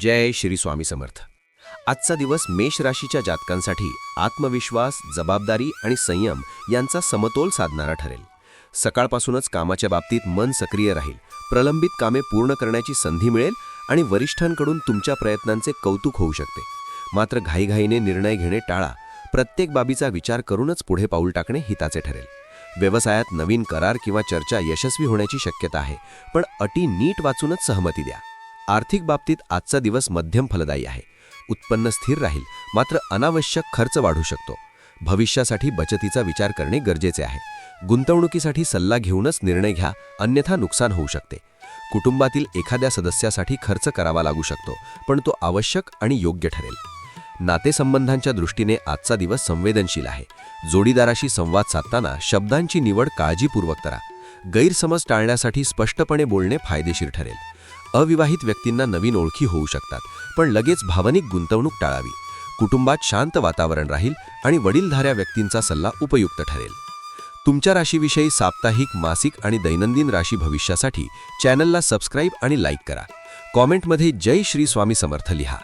जय श्री स्वामी समर्थ. आजचा दिवस मेष राशीच्या जातकांसाठी आत्मविश्वास, जबाबदारी आणि संयम यांचा समतोल साधणारा ठरेल. सकाळपासूनच कामाच्या बाबतीत मन सक्रिय राहील, प्रलंबित कामे पूर्ण करण्याची संधी मिळेल आणि वरिष्ठांकडून तुमच्या प्रयत्नांचे कौतुक होऊ शकते. मात्र घाईघाईने निर्णय घेणे टाळा. प्रत्येक बाबीचा विचार करूनच पुढे पाऊल टाकणे हिताचे ठरेल. व्यवसायात नवीन करार किंवा चर्चा यशस्वी होण्याची शक्यता आहे, पण अटी नीट वाचूनच सहमती द्या. आर्थिक बाबतीत आजचा दिवस मध्यम फलदायी आहे. उत्पन्न स्थिर राहील, मात्र अनावश्यक खर्च वाढू शकतो. भविष्यासाठी बचतीचा विचार करणे गरजेचे आहे. गुंतवणुकीसाठी सल्ला घेऊनच निर्णय घ्या, अन्यथा नुकसान होऊ शकते. कुटुंबातील एखाद्या सदस्यासाठी खर्च करावा लागू शकतो, पण तो आवश्यक आणि योग्य ठरेल. नातेसंबंधांच्या दृष्टीने आजचा दिवस संवेदनशील आहे. जोडीदाराशी संवाद साधताना शब्दांची निवड काळजीपूर्वक करा. गैरसमज टाळण्यासाठी स्पष्टपणे बोलणे फायदेशीर ठरेल. अविवाहित व्यक्तींना नवीन ओळखी होऊ शकतात, पण लगेच भावनिक गुंतवणूक टाळावी. कुटुंबात शांत वातावरण राहील आणि वडीलधाऱ्या व्यक्तींचा सल्ला उपयुक्त ठरेल. तुमच्या राशीविषयी साप्ताहिक, मासिक आणि दैनंदिन राशी भविष्यासाठी चॅनलला सबस्क्राईब आणि लाईक करा. कॉमेंटमध्ये जय श्री स्वामी समर्थ लिहा.